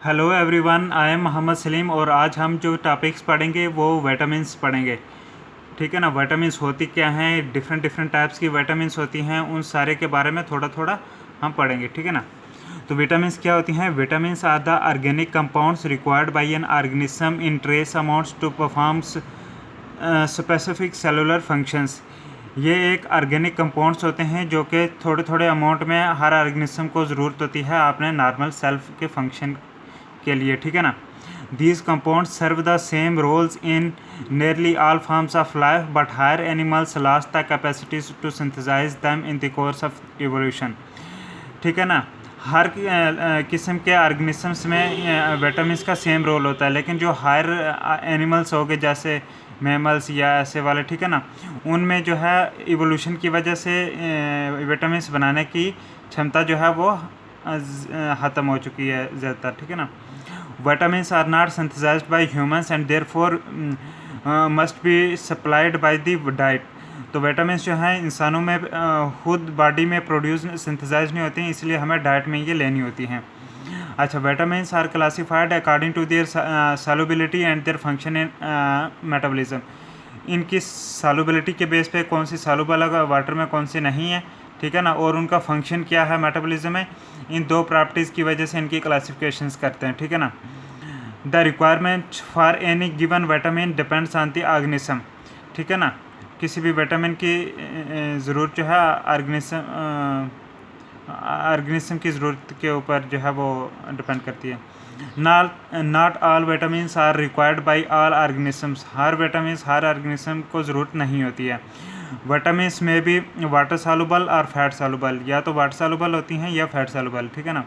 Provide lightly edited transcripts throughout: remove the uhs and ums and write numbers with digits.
Hello everyone, I am Mohammed Salim और आज हम जो टॉपिक्स पढ़ेंगे वो विटामिन्स पढ़ेंगे। ठीक है ना। विटामिन्स होती क्या हैं, डिफरेंट डिफरेंट टाइप्स की विटामिन्स होती हैं, उन सारे के बारे में थोड़ा थोड़ा हम पढ़ेंगे। ठीक है ना। तो विटामिन्स क्या होती हैं? Vitamins are the organic compounds required by an organism in trace amounts to performs specific cellular functions. ये एक ऑर्गेनिक कंपाउंड्स होते हैं जो कि थोड़े थोड़े अमाउंट में हर ऑर्गेनिज्म को ज़रूरत होती है अपने नॉर्मल सेल्फ के फंक्शन के लिए। ठीक है ना। These compounds serve the same roles in nearly all forms of life but higher animals lost the capacities to synthesise them in the course of evolution. ठीक है ना। हर किस्म के ऑर्गेनिजम्स में विटामिन्स का सेम रोल होता है, लेकिन जो हायर एनिमल्स हो गए जैसे मैमल्स या ऐसे वाले, ठीक है ना, उनमें जो है इवोल्यूशन की वजह से विटामिन्स बनाने की क्षमता जो है वो ख़त्म हो चुकी है ज़्यादातर। ठीक है ना। Vitamins are not synthesised by humans and therefore must be supplied by the diet. तो विटामिन्स जो हैं इंसानों में खुद बॉडी में प्रोड्यूस सिंथेसाइज नहीं होती हैं, इसलिए हमें डाइट में ये लेनी होती हैं। अच्छा, vitamins are classified according to their solubility and their function in metabolism. इनकी सॉल्युबिलिटी के बेस पे कौन सी सॉल्युबल है वाटर में, कौन सी नहीं है। ठीक है ना। और उनका फंक्शन क्या है मेटाबॉलिज्म में, इन दो प्रॉपर्टीज़ की वजह से इनकी क्लासिफिकेशंस करते हैं। ठीक है ना। The requirement for any given vitamin depends on the organism. ठीक है ना। किसी भी विटामिन की ज़रूरत जो है ऑर्गेनिज्म की ज़रूरत के ऊपर जो है वो डिपेंड करती है। Not all vitamins are required by all organisms. हर विटामिन्स हर ऑर्गेनिज्म को ज़रूरत नहीं होती है। विटामिन्स में भी वाटर सॉल्युबल और फैट सॉल्युबल, या तो वाटर सॉल्युबल होती हैं या फैट सॉल्युबल। ठीक है ना।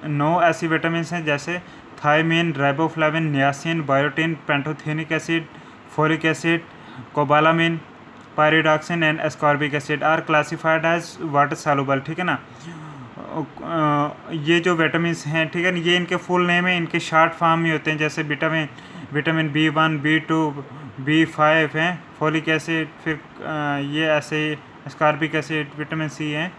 9 ऐसी विटामिन्स हैं जैसे thiamine, riboflavin, niacin, biotin, pantothenic acid, folic acid, cobalamin, pyridoxine and ascorbic acid are classified as water soluble. ठीक है ना। ये जो विटामिन्स हैं, ठीक है ना, ये इनके फुल नेम है, इनके शॉर्ट फॉर्म में होते हैं, जैसे विटामिन B1, B2, B5 हैं, फोलिक एसिड, फिर ये ऐसे एस्कॉर्बिक एसिड, विटामिन C हैं,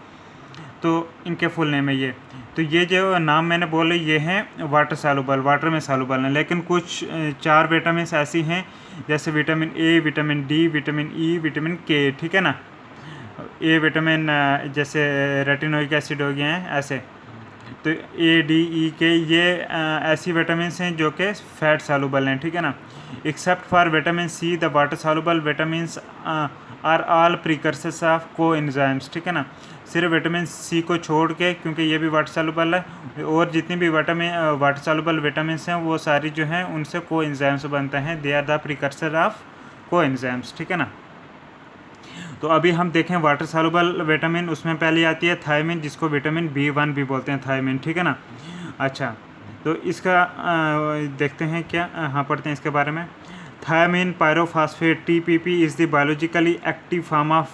तो इनके फुल नेम है ये। तो ये जो नाम मैंने बोले ये हैं वाटर सॉल्युबल, वाटर में सॉल्युबल हैं। लेकिन कुछ 4 विटामिन ऐसी हैं जैसे vitamin A, vitamin D, vitamin E, vitamin K। ठीक है ना। ए विटामिन जैसे रेटिनोइक एसिड हो गए हैं ऐसे। तो A, D, E, K ये ऐसी विटामिन हैं जो कि फैट सॉल्युबल हैं। ठीक है ना। Except for vitamin C the water soluble vitamins are all precursors of coenzymes. ठीक है ना। सिर्फ विटामिन C को छोड़ के, क्योंकि ये भी वाटर सॉल्युबल है, और जितनी भी वाटर सॉल्युबल विटामिन हैं वो सारी जो हैं उनसे कोएंजाइम्स बनते हैं। They are the precursor of coenzymes. ठीक है ना। तो अभी हम देखें वाटर सॉल्युबल विटामिन, उसमें पहले आती है थायमिन, जिसको विटामिन B1 भी बोलते हैं, थायमिन। ठीक है ना। अच्छा, तो इसका देखते हैं क्या, हाँ पढ़ते हैं इसके बारे में। Thiamine pyrophosphate TPP is the biologically active form of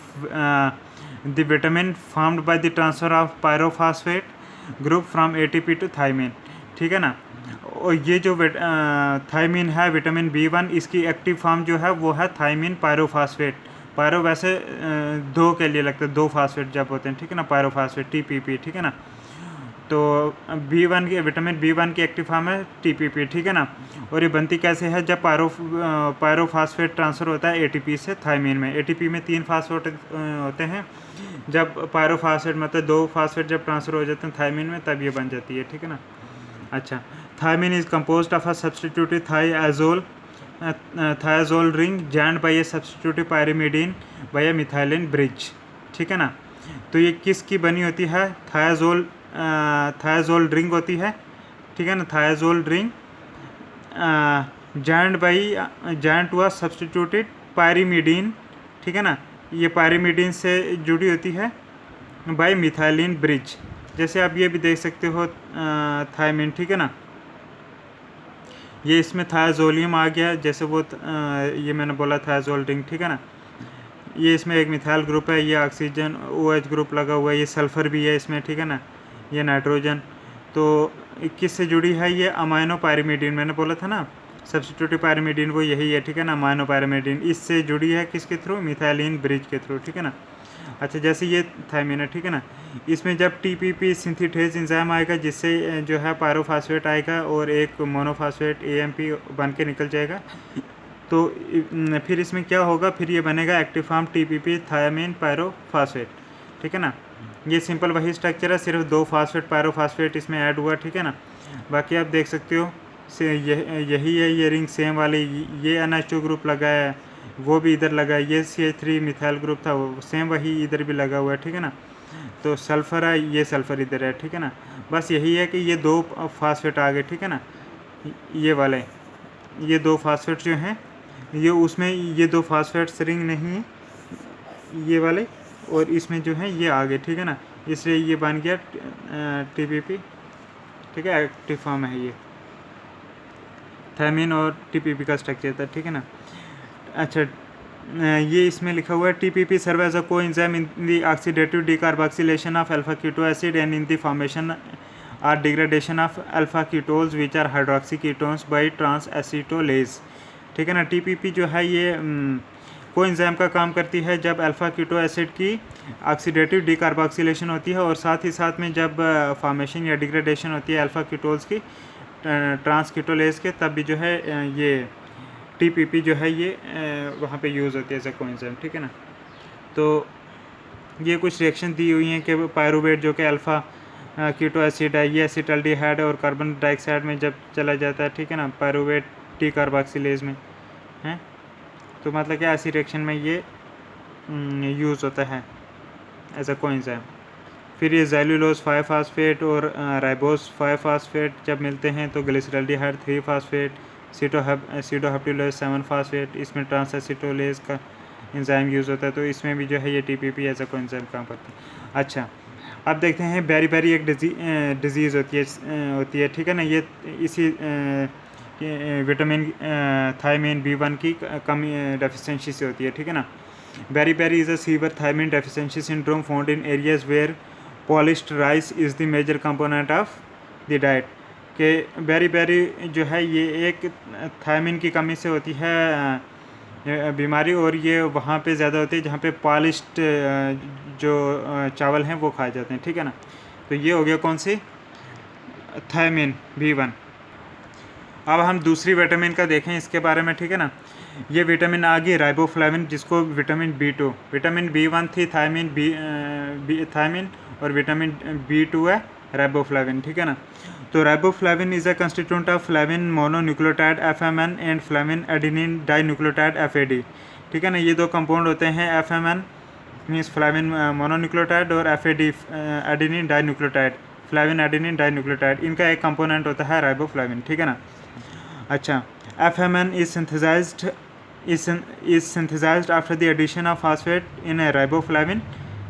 the vitamin formed by the transfer of pyrophosphate group from ATP to thiamine. ठीक है ना। और ये जो थायमिन है विटामिन B1, इसकी एक्टिव फॉर्म जो है वो है थायमिन पायरोफॉस्फेट। पायरो वैसे दो के लिए लगता है, 2 फास्फेट जब होते हैं। ठीक है ना। Pyrophosphate TPP। ठीक है ना। तो B1 की विटामिन B1 की एक्टिव फॉर्म है TPP। ठीक है ना। और ये बनती कैसे है, जब पायरोफॉस्फेट ट्रांसफ़र होता है ATP से थायमिन में। ATP में 3 फास्फेट होते हैं, जब पायरोफॉस्फेट मतलब 2 फास्फेट जब ट्रांसफ़र हो जाते हैं थायमिन में, तब ये बन जाती है। ठीक है ना। अच्छा, thiamine is composed of a substitutive thiazole ring joined by a substitutive pyrimidine by a methylene bridge. ठीक है ना। तो ये किसकी बनी होती है? थायाजोल रिंग होती है। ठीक है ना। Thiazole ring joint to a substituted pyrimidine. ठीक है ना। ये पायरिमिडीन से जुड़ी होती है बाय मिथाइलिन ब्रिज। जैसे आप ये भी देख सकते हो थायमिन। ठीक है ना। ये इसमें थायाजोलियम आ गया, जैसे वो ये मैंने बोला थायाजोल रिंग। ठीक है ना। ये इसमें एक मिथाइल ग्रुप है, ये ऑक्सीजन OH ग्रुप लगा हुआ है, ये सल्फ़र भी है इसमें। ठीक है ना। ये नाइट्रोजन। तो किससे जुड़ी है ये? अमाइनो पायरिमिडीन, मैंने बोला था ना सब्स्टिट्यूटिव पायरिमिडीन, वो यही है। ठीक है ना। अमाइनो पायरिमिडीन इससे जुड़ी है किसके थ्रू? मिथाइलिन ब्रिज के थ्रू। ठीक है ना। अच्छा, जैसे ये थायमीन है, ठीक है ना, इसमें जब टीपीपी सिंथेटेज एंजाइम आएगा जिससे जो है पायरोफॉस्फेट आएगा और एक मोनोफॉस्फेट एएमपी बन के निकल जाएगा, तो फिर इसमें क्या होगा, फिर ये बनेगा active form TPP thiamine pyrophosphate, ठीक है ना। ये सिंपल वही स्ट्रक्चर है, सिर्फ 2 फास्फेट पायरोफॉस्फेट इसमें ऐड हुआ, ठीक है ना। बाकी आप देख सकते हो से यही है ये रिंग सेम वाली, ये NH2 ग्रुप लगा है, वो भी इधर लगा है, ये CH3 मिथाइल ग्रुप था, वो सेम वही इधर भी लगा हुआ है, ठीक है ना। तो सल्फ़र है, ये सल्फ़र इधर है, ठीक है ना। बस यही है कि ये 2 फास्फेट आ गए, ठीक है ना। ये वाले, ये 2 फास्फेट जो हैं, ये उसमें ये 2 फास्फेट्स रिंग नहीं है ये वाले, और इसमें जो है ये आ गए, ठीक है ना। इसलिए ये बन गया टीपीपी, ठीक है, एक्टिव फॉर्म है ये थायमीन और टीपीपी का स्ट्रक्चर था, ठीक है ना। अच्छा, ये इसमें लिखा हुआ है TPP serve as a coenzyme in the oxidative decarboxylation of alpha keto acid and in the formation और degradation of alpha ketols which are hydroxy ketones by trans acetolase, ठीक है ना। टीपीपी जो है ये कोएंजाइम का काम करती है जब अल्फा कीटो एसिड की ऑक्सीडेटिव डीकार्बोक्सिलेशन होती है, और साथ ही साथ में जब फॉर्मेशन या डिग्रेडेशन होती है अल्फा कीटोल्स की ट्रांस कीटोलेज के, तब भी जो है ये टीपीपी जो है ये वहाँ पे यूज़ होती है एज अ कोएंजाइम, ठीक है ना। तो ये कुछ रिएक्शन दी हुई हैं कि पायरुवेट जो कि अल्फ़ा कीटो एसिड है, ये एसिटाल्डिहाइड और कार्बन डाइऑक्साइड में जब चला जाता है, ठीक है ना, पायरुवेट टी कार्बोक्सिलेज में है, तो मतलब कि ऐसी रिएक्शन में ये यूज़ होता है एज अ कोएंजाइम। फिर ये ज़ैल्यूलोज 5 फास्फेट और राइबोस 5 फास्फेट जब मिलते हैं तो ग्लिसरॉल्डिहाइड 3 फास्फेट, सीडोहेप्टिलोज 7 फास्फेट, इसमें ट्रांसएसिटोलेज का एंजाइम यूज़ होता है, तो इसमें भी जो है ये टीपीपी एज अ कोएंजाइम काम करती है। अच्छा, अब देखते हैं बेरी एक डिजीज़ होती है, ठीक है ना। ये इसी विटामिन थायमीन B1 की कमी डेफिशिएंसी से होती है, ठीक है ना। Beri is a severe thiamine deficiency syndrome found in areas where polished rice is the major component of the diet, कि बेरी जो है ये एक थायमीन की कमी से होती है बीमारी, और ये वहाँ पे ज़्यादा होती है जहाँ पे पॉलिश्ड जो चावल हैं वो खाए जाते हैं, ठीक है ना। तो ये हो गया कौन सी, थायमीन B1। अब हम दूसरी विटामिन का देखें इसके बारे में, ठीक है ना। ये विटामिन आ गई राइबोफ्लाविन, जिसको विटामिन B2, विटामिन B1 थी थायमीन, और विटामिन B2 है राइबोफ्लाविन, ठीक है ना। तो riboflavin is a constituent of flavin mononucleotide FMN and flavin adenine dinucleotide FAD, ठीक है ना। ये 2 कंपाउंड होते हैं, FMN मीन्स फ्लाविन मोनोन्यूक्लियोटाइड और FAD adenine dinucleotide, flavin adenine dinucleotide, इनका एक कंपोनेंट होता है राइबोफ्लाविन, ठीक है ना। अच्छा, FMN is synthesized after the addition of phosphate in a riboflavin,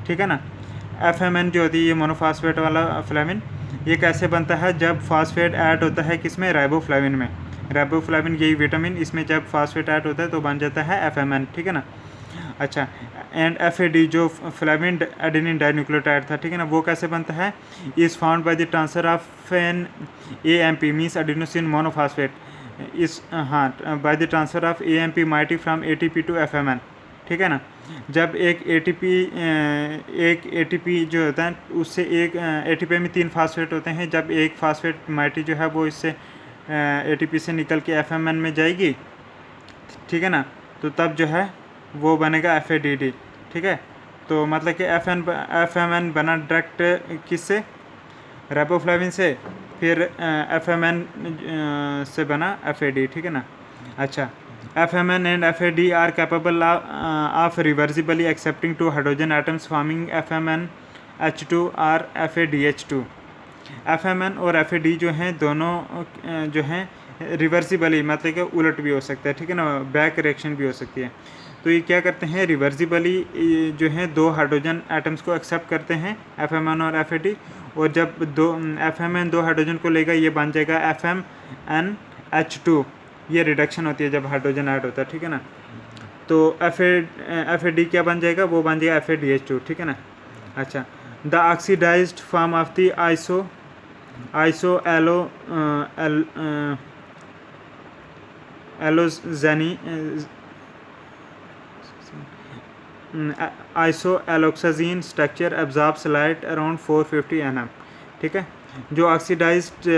ठीक है ना। FMN जो होती है ये मोनोफॉस्फेट वाला फ्लाविन, ये कैसे बनता है, जब फॉस्फेट ऐड होता है किसमें, राइबोफ्लाविन में। राइबोफ्लाविन यही विटामिन, इसमें जब फॉस्फेट ऐड होता है तो बन जाता है FMN, ठीक है ना। अच्छा, एंड FAD जो फ्लाविन एडेनिन डाइन्यूक्लियोटाइड था, ठीक है ना, वो कैसे बनता है, is found by the transfer of an AMP means adenosine monophosphate, इस हाँ by the transfer of AMP moiety from ATP to FMN, ठीक है ना। जब एक ATP जो होता है उससे एक ATP में 3 फास्फेट होते हैं, जब एक फास्फेट माइटी जो है वो इससे ATP से निकल के FMN में जाएगी, ठीक है ना, तो तब जो है वो बनेगा FADD, ठीक है। तो मतलब कि FMN बना डायरेक्ट किससे, राइबोफ्लाविन से, फिर FMN से बना FAD, ठीक है ना। अच्छा, FMN and FAD are capable of reversibly accepting 2 hydrogen atoms forming FMNH2 और FADH2। FMN और FAD जो हैं दोनों जो हैं रिवर्सिबली, मतलब कि उलट भी हो सकता है, ठीक है ना, बैक रिएक्शन भी हो सकती है। तो ये क्या करते हैं, रिवर्सिबली जो हैं 2 हाइड्रोजन एटम्स को एक्सेप्ट करते हैं FMN और FAD, और जब FMN 2 हाइड्रोजन को लेगा ये बन जाएगा FMNH2, ये रिडक्शन होती है जब हाइड्रोजन ऐड होता है, ठीक है ना। तो FAD क्या बन जाएगा, वो बन जाएगा FADH2, ठीक है ना। अच्छा, the oxidized form of the iso एलोजेनी isoalloxazine structure absorbs light around 450 nm, ठीक है। जो ऑक्सीडाइज्ड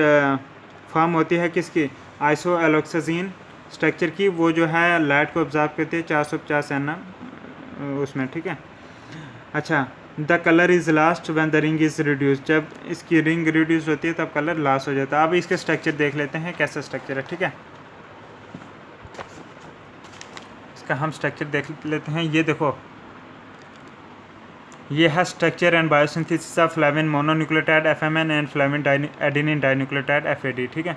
फॉर्म होती है किसकी, आइसोएलोक्साजीन स्ट्रक्चर की, वो जो है लाइट को ऑब्जॉर्व करती है 450 nm उसमें, ठीक है। अच्छा, the colour is last when the ring is reduce, जब इसकी रिंग रिड्यूस होती है तब कलर लास्ट हो जाता है। अब इसके स्ट्रक्चर देख लेते हैं कैसा स्ट्रक्चर है, ठीक है। इसका हम स्ट्रक्चर देख लेते हैं। ये देखो, ये है structure and biosynthesis of flavin mononucleotide FMN and flavin adenine dinucleotide FAD, ठीक है।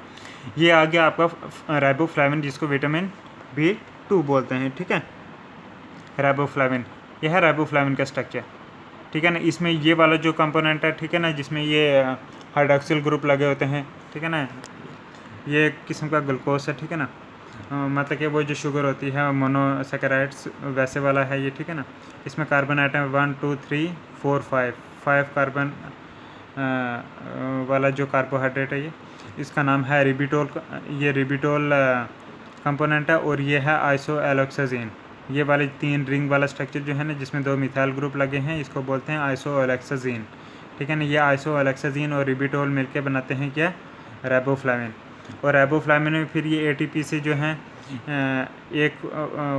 ये आ गया आपका राइबोफ्लेविन, जिसको विटामिन B2 बोलते हैं, ठीक है। राइबोफ्लेविन, यह है राइबोफ्लेविन का स्ट्रक्चर, ठीक है ना। इसमें ये वाला जो कंपोनेंट है, ठीक है ना, जिसमें ये हाइड्रॉक्सिल ग्रुप लगे होते हैं, ठीक है ना, ये एक किस्म का ग्लूकोज है, ठीक है ना। मतलब कि वो जो शुगर होती है मोनोसैकेराइड्स वैसे वाला है ये, ठीक है ना। इसमें कार्बन आइटम 1 2 3 4 5 कार्बन वाला जो कार्बोहाइड्रेट है ये, इसका नाम है रिबिटोल। ये रिबिटोल कंपोनेंट है, और ये है आइसोएलोक्साजीन। ये वाले 3 रिंग वाला स्ट्रक्चर जो है ना, जिसमें 2 मिथाइल ग्रुप लगे हैं, इसको बोलते हैं आइसोएलोक्साजीन, ठीक है ना। ये आइसोएलोक्साजीन और रिबिटोल मिलकर बनाते हैं क्या, राइबोफ्लेविन। और राइबोफ्लेविन में फिर ये ATP से जो है एक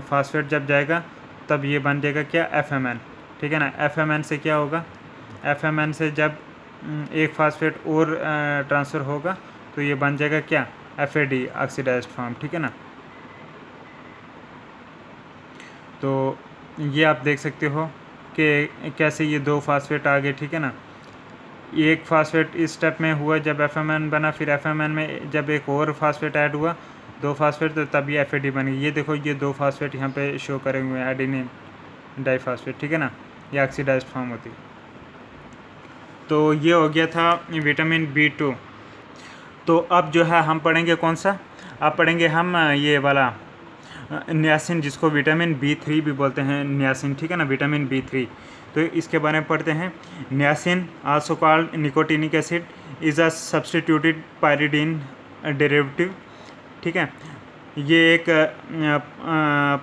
फास्फेट जब जाएगा तब ये बन जाएगा क्या, FMN, ठीक है ना। FMN से क्या होगा, FMN से जब एक फास्फेट और ट्रांसफ़र होगा तो ये बन जाएगा क्या, FAD ऑक्सीडाइज्ड फॉर्म, ठीक है ना। तो ये आप देख सकते हो कि कैसे ये 2 फास्फेट आ गए, ठीक है ना। एक फास्फेट इस स्टेप में हुआ जब FMN बना, फिर FMN में जब एक और फास्फेट ऐड हुआ, 2 फास्फेट, तो तब ये FAD बन गई। ये देखो, ये 2 फास्फेट यहाँ पे शो करे हुए हैं, एडेनिन डाइफास्फेट, ठीक है ना, ये ऑक्सीडाइज्ड फॉर्म होती है। तो ये हो गया था विटामिन B2। तो अब जो है हम पढ़ेंगे कौन सा, अब पढ़ेंगे हम ये वाला नियासिन, जिसको विटामिन B3 भी बोलते हैं, नियासिन, ठीक है ना, विटामिन B3। तो इसके बारे में पढ़ते हैं। Niacin also called nicotinic acid is a substituted pyridine derivative, ठीक है। ये एक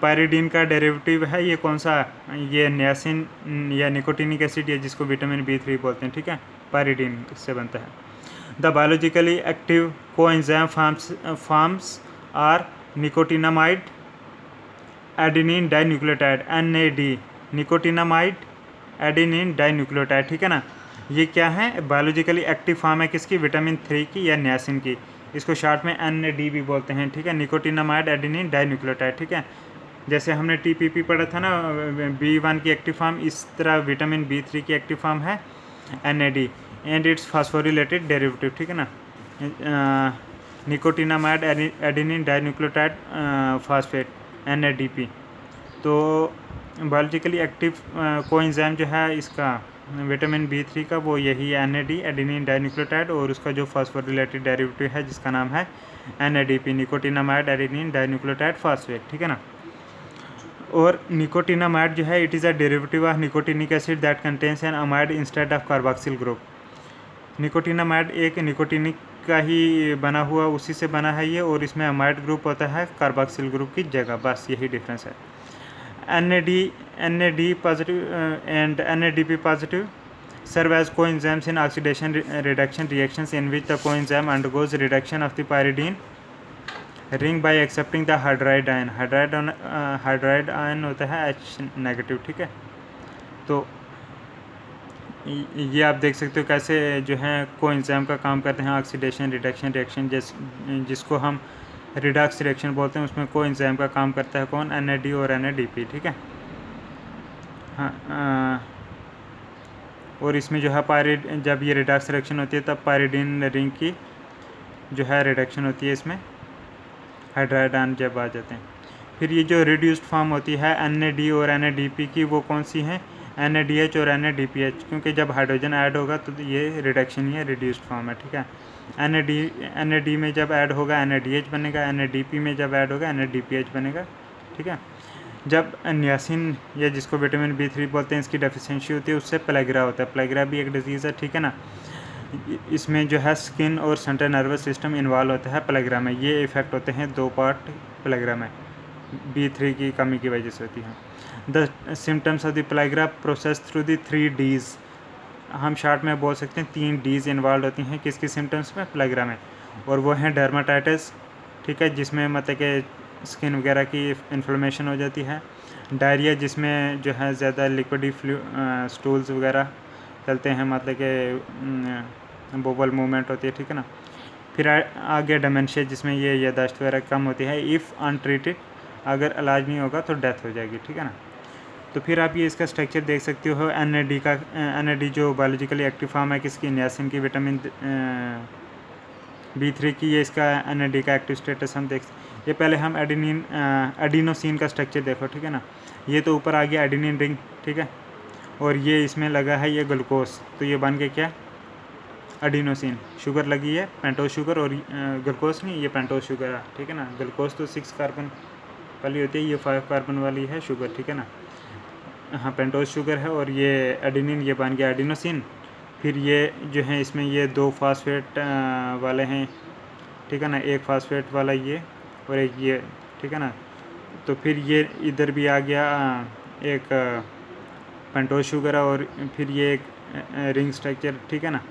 पायरिडीन का डेरिवेटिव है। ये कौन सा, ये नियासिन या निकोटिनिक एसिड है, जिसको विटामिन B3 बोलते हैं, ठीक है, पायरिडीन इससे बनता है। The biologically active coenzyme forms are nicotinamide adenine dinucleotide, NAD, nicotinamide adenine dinucleotide, ठीक है ना। ये क्या है, बायोलॉजिकली एक्टिव फॉर्म है किसकी, विटामिन 3 की या नियासिन की। इसको शॉर्ट में NAD भी बोलते हैं, ठीक है, निकोटिनामाइड एडेनिन डाइन्यूक्लियोटाइड, ठीक है। जैसे हमने TPP पढ़ा था ना, B1 की एक्टिव फॉर्म, इस तरह विटामिन B3 की एक्टिव फॉर्म है NAD एंड इट्स फास्फोरिलेटेड डेरिवेटिव, ठीक है ना, nicotinamide adenine dinucleotide phosphate, NADP। तो बायोलॉजिकली एक्टिव कोएंजाइम जो है इसका विटामिन B3 का, वो यही है NAD एडेनिन डाइन्यूक्लियोटाइड, और उसका जो फास्फोरिलेटेड डेरिवेटिव है जिसका नाम है NADP, nicotinamide adenine dinucleotide phosphate, ठीक है ना। और निकोटिनामाइड जो है, it is a derivative of nicotinic acid that contains an amide instead of carboxyl group. Nicotinamide एक निकोटिनिक का ही बना हुआ, उसी से बना है ये, और इसमें अमाइड ग्रुप होता है कार्बोक्सिल ग्रुप की जगह, बस यही डिफरेंस है। NAD positive and NADP positive serve as coenzymes in oxidation reduction reactions in which the coenzyme undergoes reduction of the pyridine ring by accepting the hydride ion। hydride ion होता है H negative, ठीक है। तो ये आप देख सकते हो कैसे जो है कोएंजाइम का काम करते हैं ऑक्सीडेशन रिडक्शन रिएक्शन, जिसको हम रिडक्स रिएक्शन बोलते हैं, उसमें कोएंजाइम का काम करता है कौन, NAD और NADP, ठीक है। हाँ, और इसमें जो है जब ये रिडक्स रिएक्शन होती है तब पायरिडीन रिंग की जो है रिडक्शन होती है, इसमें हाइड्राइड आयन जब आ जाते हैं। फिर ये जो रिड्यूस्ड फॉर्म होती है NAD और NADP की, वो कौन सी है, NADH और NADPH, क्योंकि जब हाइड्रोजन ऐड होगा तो ये रिडक्शन ही है, रिड्यूस्ड फॉर्म है, ठीक है। NAD में जब ऐड होगा NADH बनेगा, NADP में जब ऐड होगा NADPH बनेगा, ठीक है। जब नियासिन या जिसको विटामिन B3 बोलते हैं, इसकी डेफिशिएंसी होती है, उससे प्लेग्रा होता है। प्लेग्रा भी एक डिजीज़ है, ठीक है ना। इसमें जो है स्किन और सेंट्रल नर्वस सिस्टम इन्वॉल्व होता है प्लेग्रा में। ये इफेक्ट होते हैं 2 पार्ट प्लेग्रा में, B3 की कमी की वजह से होती है। The symptoms of the pellagra process through the 3 Ds, हम शॉर्ट में बोल सकते हैं 3 Ds इन्वॉल्व होती हैं किसकी सिम्टम्स में, प्लेग्रा में, और वो हैं डर्माटाइटिस, ठीक है, जिसमें मतलब कि स्किन वगैरह की इन्फ्लेमेशन हो जाती है, डायरिया जिसमें जो है ज़्यादा लिक्विडी स्टूल्स वगैरह चलते हैं, मतलब कि बोवल मूवमेंट होती है, ठीक है ना। फिर आगे डिमेंशिया जिसमें ये याददाश्त वगैरह कम होती है, इफ़ अनट्रीटेड, अगर इलाज नहीं होगा तो डेथ हो जाएगी, ठीक है ना। तो फिर आप ये इसका स्ट्रक्चर देख सकते हो, NAD का, NAD जो बायोलॉजिकली एक्टिव फॉर्म है किसकी, नियासिन की, विटामिन B3 की, ये इसका NAD का एक्टिव स्टेटस हम ये पहले हम एडिनोसिन का स्ट्रक्चर देखो, ठीक है ना। ये तो ऊपर आ गया एडिनिन रिंग, ठीक है, और ये इसमें लगा है ये ग्लूकोज, तो ये बन के क्या, एडिनोसिन, शुगर लगी है पेंटोज शुगर, और ग्लूकोज नहीं, ये पेंटोज शुगर है, ठीक है ना। ग्लूकोज तो 6 कार्बन वाली होती है, ये 5 कार्बन वाली है शुगर, ठीक है ना। हाँ, पेंटोज शुगर है, और ये एडिनिन, ये बन गया एडिनोसिन। फिर ये जो है इसमें ये 2 फास्फेट वाले हैं, ठीक है ना, एक फास्फेट वाला ये और एक ये, ठीक है ना। तो फिर ये इधर भी आ गया एक पेंटोज शुगर, और फिर ये एक रिंग स्ट्रक्चर, ठीक है ना।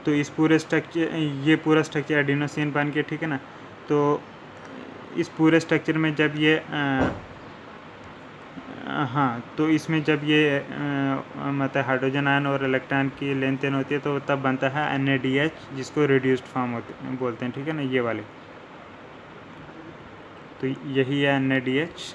तो इस पूरे स्ट्रक्चर, ये पूरा स्ट्रक्चर एडिनोसिन बन के, ठीक है ना। तो इस पूरे स्ट्रक्चर में जब ये हाँ, तो इसमें जब ये मतलब हाइड्रोजन आयन और इलेक्ट्रॉन की लेन देन होती है तो तब बनता है NADH, जिसको रिड्यूस्ड फॉर्म बोलते हैं, ठीक है ना, ये वाले। तो यही है NADH।